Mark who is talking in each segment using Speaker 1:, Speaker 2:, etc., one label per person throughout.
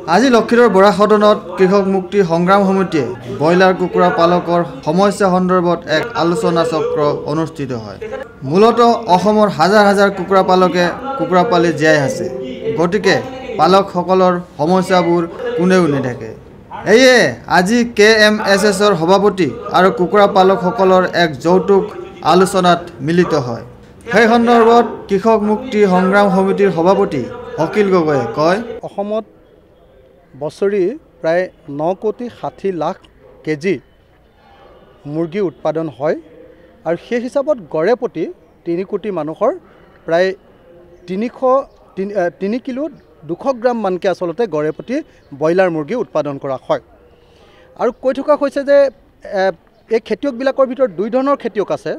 Speaker 1: আজি লক্ষীৰৰ বৰা সদনত কৃষক মুক্তি সংগ্ৰাম সমিতিয়ে ব্ৰইলাৰ কুকুৰা পালকৰ সমস্যা সন্দৰ্ভত এক আলোচনা চক্ৰ অনুষ্ঠিত হয়। মূলতঃ অসমৰ হাজাৰ হাজাৰ কুকুৰা পালকে কুকুৰা পালি জীয়াই আছে, গতিকে পালকসকলৰ সমস্যাবোৰ কোনেও নেদেখে। এয়ে আজি KMSSৰ সভাপতি আৰু কুকুৰা পালকসকলৰ এক যৌতুক আলোচনাত মিলিত হয়। সেই সন্দৰ্ভত কৃষক মুক্তি সংগ্ৰাম সমিতিৰ সভাপতি অখিল গগৈয়ে কয়,
Speaker 2: অসমত বছৰি প্ৰায় 9,60,00,000 কেজি মুৰ্গী উৎপাদন হয় আৰু সেই হিচাপত গড়ে প্ৰতি 3 কোটি মানুহৰ প্ৰায় 3 কিলো 200 গ্ৰাম মানকৈ আচলতে গড়ে প্ৰতি ব্ৰইলাৰ মুৰ্গী উৎপাদন কৰা হয়। আৰু কৈ থকা হৈছে যে এই খেতিয়কবিলাকৰ ভিতৰত দুই ধৰণৰ খেতিয়ক আছে।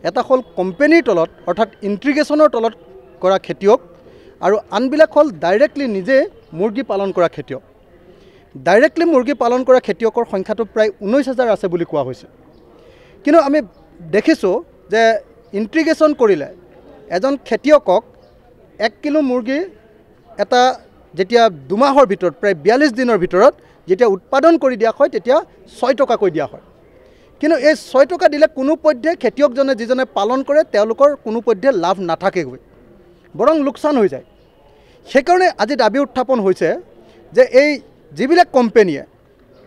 Speaker 2: এটা হ'ল কোম্পানীৰ তলত অৰ্থাৎ ইণ্টিগ্ৰেশ্যনৰ তলত কৰা খেতিয়ক, আৰু আনবিলাক হ'ল ডাইৰেক্টলি নিজে মুৰ্গী পালন কৰা খেতিয়ক। ডাইৰেক্টলি মুৰ্গী পালন কৰা খেতিয়কৰ সংখ্যাটো প্ৰায় 19,000 আছে বুলি কোৱা হৈছে। কিন্তু আমি দেখিছোঁ যে ইণ্টিগ্ৰেশ্যন কৰিলে এজন খেতিয়কক 1 কিলো মুৰ্গী এটা যেতিয়া 2 মাহৰ ভিতৰত প্ৰায় 42 দিনৰ ভিতৰত যেতিয়া উৎপাদন কৰি দিয়া হয় তেতিয়া 6 টকাকৈ দিয়া হয়। কিন্তু এই 6 টকা দিলে কোনোপধ্যে খেতিয়কজনে যিজনে পালন কৰে তেওঁলোকৰ কোনোপধ্যে লাভ নাথাকেগৈ, বৰং লোকচান হৈ যায়। সেইকাৰণে আজি দাবী উত্থাপন হৈছে যে এই যিবিলাক কোম্পানীয়ে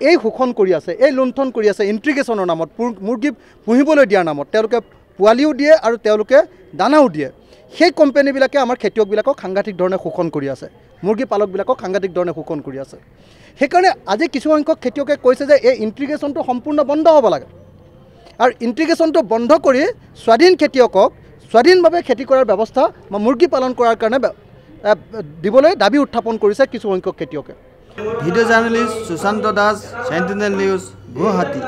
Speaker 2: এই শোষণ কৰি আছে, এই লুণ্ঠন কৰি আছে ইণ্টিগ্ৰেশ্যনৰ নামত, মুৰ্গী পুহিবলৈ দিয়াৰ নামত, তেওঁলোকে পোৱালিও দিয়ে আৰু তেওঁলোকে দানাও দিয়ে, সেই কোম্পানীবিলাকে আমাৰ খেতিয়কবিলাকক সাংঘাতিক ধৰণে শোষণ কৰি আছে, মুৰ্গী পালকবিলাকক সাংঘাতিক ধৰণে শোষণ কৰি আছে। সেইকাৰণে আজি কিছুসংখ্যক খেতিয়কে কৈছে যে এই ইণ্টিগ্ৰেশ্যনটো সম্পূৰ্ণ বন্ধ হ'ব লাগে আৰু ইণ্টিগ্ৰেশ্যনটো বন্ধ কৰি স্বাধীন খেতিয়কক স্বাধীনভাৱে খেতি কৰাৰ ব্যৱস্থা বা মুৰ্গী পালন কৰাৰ কাৰণে দিবলৈ দাবী উত্থাপন কৰিছে কিছুসংখ্যক খেতিয়কে।
Speaker 1: Video' journalist Sushanta Das, Sentinel news, Guwahati.